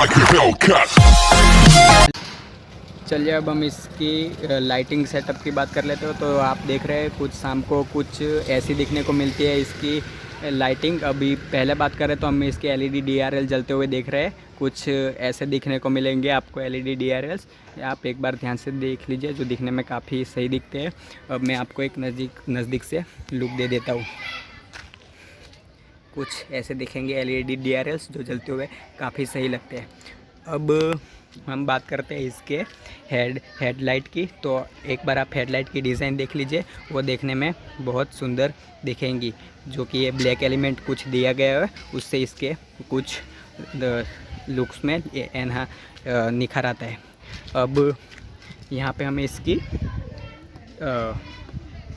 like a Hellcat. चलिए अब हम इसकी लाइटिंग सेटअप की बात कर लेते हो। तो आप देख रहे हैं कुछ शाम को कुछ ऐसी दिखने को मिलती है इसकी लाइटिंग। अभी पहले बात करें तो हम इसके एलईडी डीआरएल जलते हुए देख रहे हैं, कुछ ऐसे दिखने को मिलेंगे आपको एलईडी डीआरएल्स। आप एक बार ध्यान से देख लीजिए, जो दिखने में काफ़ी सही दिखते हैं। अब मैं आपको एक नज़दीक से लुक दे देता हूँ। कुछ ऐसे दिखेंगे एलईडी डीआरएल्स जो जलते हुए काफ़ी सही लगते हैं। अब हम बात करते हैं इसके हेडलाइट की। तो एक बार आप हेडलाइट की डिज़ाइन देख लीजिए, वो देखने में बहुत सुंदर दिखेंगी। जो कि ये ब्लैक एलिमेंट कुछ दिया गया है, उससे इसके कुछ लुक्स में निखर आता है। अब यहाँ पे हमें इसकी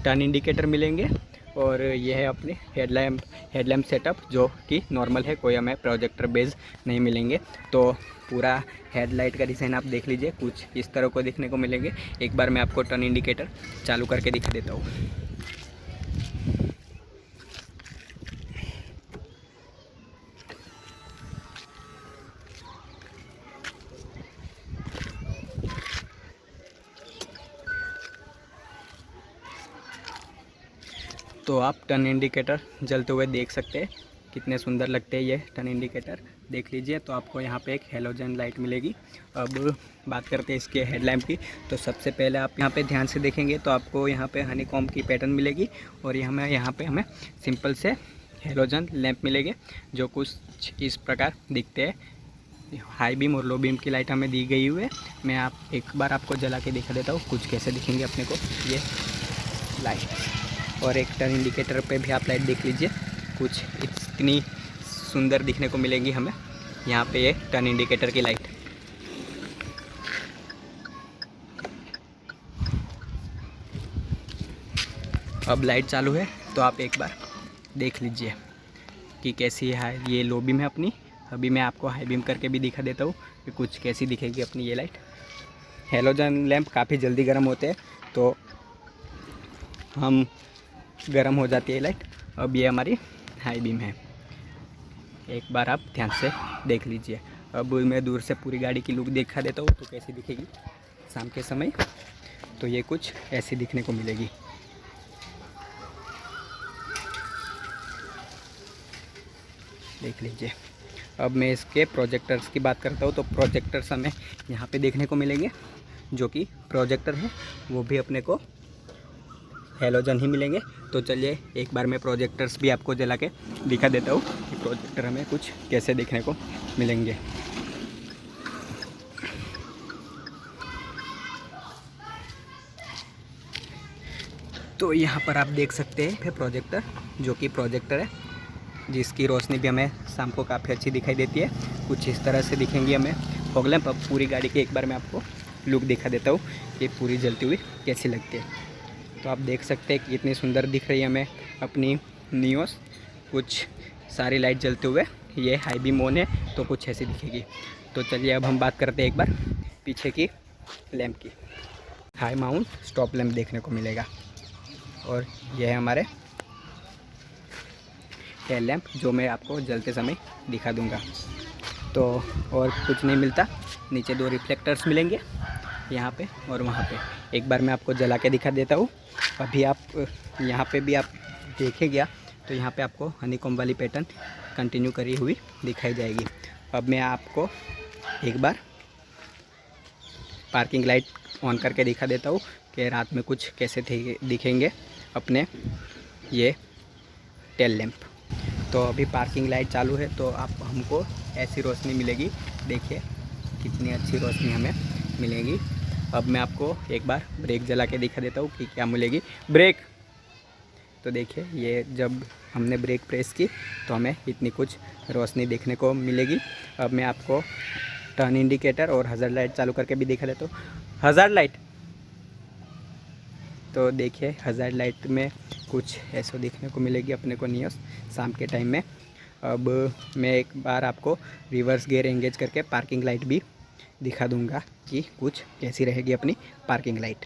टर्न इंडिकेटर मिलेंगे और यह है अपने हेडलैम्प सेटअप, जो कि नॉर्मल है, कोई हमें प्रोजेक्टर बेस नहीं मिलेंगे। तो पूरा हेडलाइट का डिज़ाइन आप देख लीजिए, कुछ इस तरह को देखने को मिलेंगे। एक बार मैं आपको टर्न इंडिकेटर चालू करके दिखा देता हूँ। तो आप टर्न इंडिकेटर जलते हुए देख सकते हैं, कितने सुंदर लगते हैं ये टर्न इंडिकेटर। देख लीजिए, तो आपको यहाँ पे एक हेलोजन लाइट मिलेगी। अब बात करते हैं इसके हेडलैम्प की। तो सबसे पहले आप यहाँ पे ध्यान से देखेंगे तो आपको यहाँ पे हनीकॉम्ब की पैटर्न मिलेगी और यहाँ पे हमें सिंपल से हेलोजन लैंप मिलेंगे, जो कुछ इस प्रकार दिखते हैं। हाई बीम और लो बीम की लाइट हमें दी गई हुई है। मैं एक बार आपको जला के दिखा देता हूँ कुछ कैसे दिखेंगे अपने को ये लाइट। और एक टर्न इंडिकेटर पे भी आप लाइट देख लीजिए, कुछ इतनी सुंदर दिखने को मिलेंगी हमें यहाँ पे ये टर्न इंडिकेटर की लाइट। अब लाइट चालू है, तो आप एक बार देख लीजिए कि कैसी है ये लो बीम है अपनी। अभी मैं आपको हाई बीम करके भी दिखा देता हूँ कि कुछ कैसी दिखेगी अपनी ये लाइट। हेलोजन लैंप काफ़ी जल्दी गर्म होते हैं, तो हम गर्म हो जाती है लाइट। अब ये हमारी हाई बीम है, एक बार आप ध्यान से देख लीजिए। अब मैं दूर से पूरी गाड़ी की लुक दिखा देता हूँ तो कैसी दिखेगी शाम के समय। तो ये कुछ ऐसी दिखने को मिलेगी। देख लीजिए। अब मैं इसके प्रोजेक्टर्स की बात करता हूँ। तो प्रोजेक्टर्स हमें यहाँ पे देखने को मिलेंगे, जो कि प्रोजेक्टर है वो भी अपने को हेलोजन ही मिलेंगे। तो चलिए एक बार मैं प्रोजेक्टर्स भी आपको जला के दिखा देता हूँ कि प्रोजेक्टर हमें कुछ कैसे देखने को मिलेंगे। तो यहाँ पर आप देख सकते हैं प्रोजेक्टर, जो कि प्रोजेक्टर है जिसकी रोशनी भी हमें शाम को काफ़ी अच्छी दिखाई देती है। कुछ इस तरह से दिखेंगी हमें फॉग लैंप। अब पूरी गाड़ी की एक बार मैं आपको लुक दिखा देता हूँ कि पूरी जलती हुई कैसी लगती है। तो आप देख सकते हैं कि कितनी सुंदर दिख रही है हमें अपनी नियोस। कुछ सारी लाइट जलते हुए, ये हाई बीम ऑन है तो कुछ ऐसी दिखेगी। तो चलिए अब हम बात करते हैं एक बार पीछे की लैंप की। हाई माउंट स्टॉप लैंप देखने को मिलेगा और यह है हमारे टेल लैंप, जो मैं आपको जलते समय दिखा दूंगा। तो और कुछ नहीं मिलता, नीचे दो रिफ्लेक्टर्स मिलेंगे यहाँ पे और वहाँ पे। एक बार मैं आपको जला के दिखा देता हूँ। अभी आप यहाँ पे भी आप देखेंगे तो यहाँ पे आपको हनीकॉम्ब वाली पैटर्न कंटिन्यू करी हुई दिखाई जाएगी। अब मैं आपको एक बार पार्किंग लाइट ऑन करके दिखा देता हूँ कि रात में कुछ कैसे दिखेंगे अपने ये टेल लैंप। तो अभी पार्किंग लाइट चालू है, तो आप हमको ऐसी रोशनी मिलेगी। देखिए कितनी अच्छी रोशनी हमें मिलेगी। अब मैं आपको एक बार ब्रेक जला के दिखा देता हूँ कि क्या मिलेगी। ब्रेक, तो देखिए ये जब हमने ब्रेक प्रेस की तो हमें इतनी कुछ रोशनी देखने को मिलेगी। अब मैं आपको टर्न इंडिकेटर और हज़ार्ड लाइट चालू करके भी दिखा देता हूँ। हज़ार्ड लाइट, तो देखिए हज़ार्ड लाइट में कुछ ऐसा देखने को मिलेगी अपने को नियस शाम के टाइम में। अब मैं एक बार आपको रिवर्स गियर एंगेज करके पार्किंग लाइट भी दिखा दूंगा कि कुछ कैसी रहेगी अपनी पार्किंग लाइट।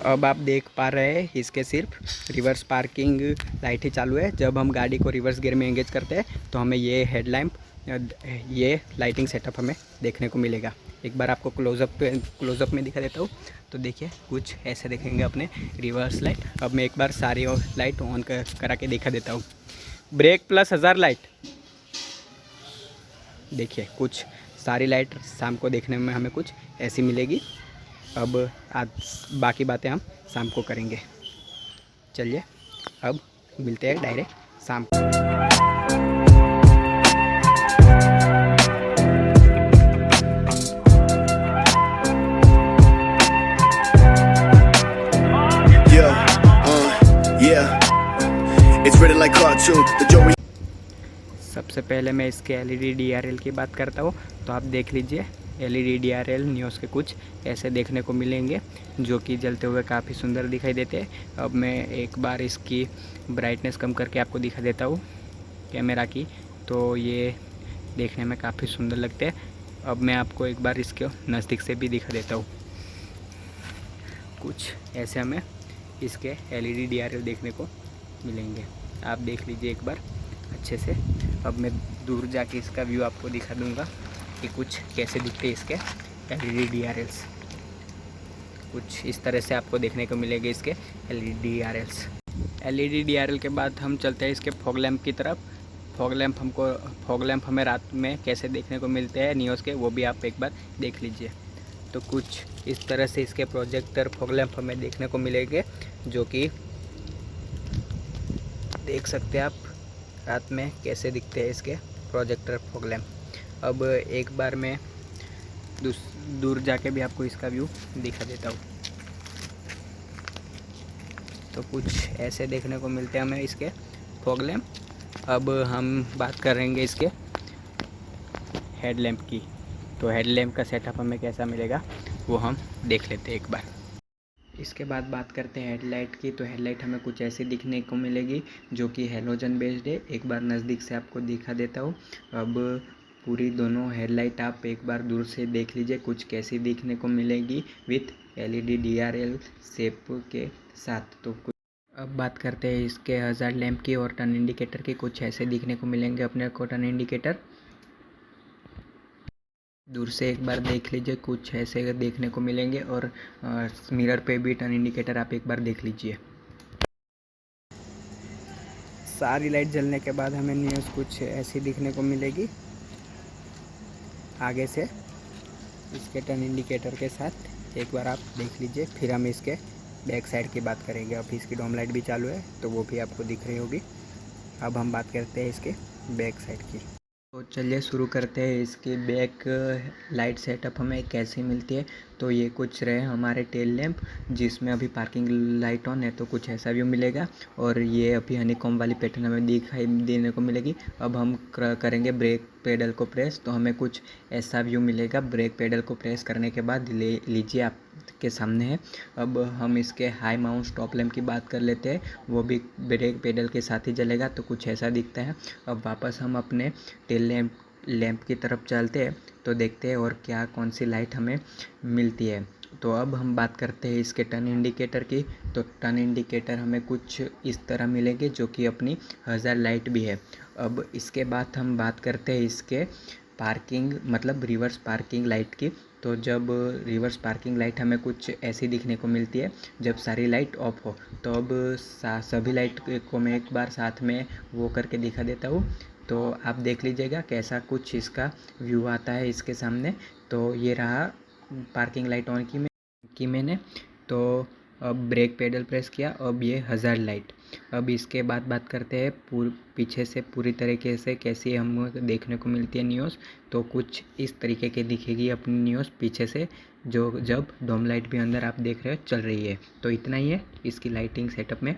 अब आप देख पा रहे हैं इसके सिर्फ रिवर्स पार्किंग लाइट ही चालू है। जब हम गाड़ी को रिवर्स गियर में एंगेज करते हैं तो हमें ये हेडलैम्प ये लाइटिंग सेटअप हमें देखने को मिलेगा। एक बार आपको क्लोज़अप में दिखा देता हूँ। तो देखिए कुछ ऐसे देखेंगे अपने रिवर्स लाइट। अब मैं एक बार सारी और लाइट ऑन करा के दिखा देता हूँ। Break plus 1000 light. देखिए कुछ सारी लाइट शाम को देखने में हमें कुछ ऐसी मिलेगी। अब आज बाकी बातें हम शाम को करेंगे। चलिए अब मिलते हैं डायरेक्ट शाम को। It's written like cartoon. The Joey. सबसे पहले मैं इसके LED DRL की बात करता हूँ। तो आप देख लीजिए LED DRL नियोस के कुछ ऐसे देखने को मिलेंगे जो कि जलते हुए काफ़ी सुंदर दिखाई देते हैं। अब मैं एक बार इसकी ब्राइटनेस कम करके आपको दिखा देता हूँ कैमरा की। तो ये देखने में काफ़ी सुंदर लगते हैं। अब मैं आपको एक बार इसके नज़दीक से भी दिखा देता हूँ। कुछ ऐसे हमें इसके LED DRL देखने को मिलेंगे। आप देख लीजिए एक बार अच्छे से। अब मैं दूर जाके इसका व्यू आपको दिखा दूंगा कि कुछ कैसे दिखते हैं इसके LED DRLs। कुछ इस तरह से आपको देखने को मिलेंगे इसके LED DRLs। LED DRL के बाद हम चलते हैं इसके फॉग लैम्प की तरफ। फॉग लैम्प हमें रात में कैसे देखने को मिलते हैं नियोस के, वो भी आप एक बार देख लीजिए। तो कुछ इस तरह से इसके प्रोजेक्टर फॉग लैम्प हमें देखने को मिलेंगे जो कि देख सकते हैं आप रात में कैसे दिखते हैं इसके प्रोजेक्टर फॉग लैम्प। अब एक बार मैं दूर जाके भी आपको इसका व्यू दिखा देता हूँ। तो कुछ ऐसे देखने को मिलते हैं हमें इसके फॉग लैम्प। अब हम बात करेंगे इसके हेडलैम्प की। तो हेडलैम्प का सेटअप हमें कैसा मिलेगा वो हम देख लेते हैं एक बार। इसके बाद बात करते हैं हेडलाइट की। तो हेडलाइट हमें कुछ ऐसी दिखने को मिलेगी जो कि हेलोजन बेस्ड है। एक बार नज़दीक से आपको दिखा देता हूँ। अब पूरी दोनों हेडलाइट आप एक बार दूर से देख लीजिए कुछ कैसी दिखने को मिलेगी विथ LED DRL शेप के साथ। तो कुछ अब बात करते हैं इसके हज़ार्ड लैम्प की और टर्न इंडिकेटर की। कुछ ऐसे दिखने को मिलेंगे अपने को टर्न इंडिकेटर। दूर से एक बार देख लीजिए कुछ ऐसे देखने को मिलेंगे। और मिरर पे भी टर्न इंडिकेटर आप एक बार देख लीजिए। सारी लाइट जलने के बाद हमें न्यूज़ कुछ ऐसी दिखने को मिलेगी आगे से इसके टर्न इंडिकेटर के साथ। एक बार आप देख लीजिए। फिर हम इसके बैक साइड की बात करेंगे। अब इसकी डोम लाइट भी चालू है तो वो भी आपको दिख रही होगी। अब हम बात करते हैं इसके बैक साइड की। तो चलिए शुरू करते हैं। इसकी बैक लाइट सेटअप हमें कैसे मिलती है। तो ये कुछ रहे हमारे टेल लैंप जिसमें अभी पार्किंग लाइट ऑन है तो कुछ ऐसा व्यू मिलेगा। और ये अभी हनीकॉम्ब वाली पैटर्न हमें दिखाई देने को मिलेगी। अब हम करेंगे ब्रेक पेडल को प्रेस तो हमें कुछ ऐसा व्यू मिलेगा। ब्रेक पेडल को प्रेस करने के बाद ले लीजिए आपके सामने है। अब हम इसके हाई माउंट स्टॉप लैंप की बात कर लेते हैं। वो भी ब्रेक पेडल के साथ ही जलेगा तो कुछ ऐसा दिखता है। अब वापस हम अपने टेल लैंप की तरफ चलते हैं तो देखते हैं और क्या कौन सी लाइट हमें मिलती है। तो अब हम बात करते हैं इसके टर्न इंडिकेटर की। तो टर्न इंडिकेटर हमें कुछ इस तरह मिलेंगे जो कि अपनी हज़ार लाइट भी है। अब इसके बाद हम बात करते हैं इसके पार्किंग मतलब रिवर्स पार्किंग लाइट की। तो जब रिवर्स पार्किंग लाइट हमें कुछ ऐसी दिखने को मिलती है जब सारी लाइट ऑफ हो। तो अब सभी लाइट को मैं एक बार साथ में वो करके दिखा देता हूँ। तो आप देख लीजिएगा कैसा कुछ इसका व्यू आता है इसके सामने। तो ये रहा पार्किंग लाइट ऑन की मैंने। तो अब ब्रेक पेडल प्रेस किया। अब ये हज़ार लाइट। अब इसके बाद बात करते हैं पीछे से पूरी तरीके से कैसी हम देखने को मिलती है न्यूज़। तो कुछ इस तरीके की दिखेगी अपनी न्यूज़ पीछे से जो जब डोम लाइट भी अंदर आप देख रहे हो चल रही है। तो इतना ही है इसकी लाइटिंग सेटअप में।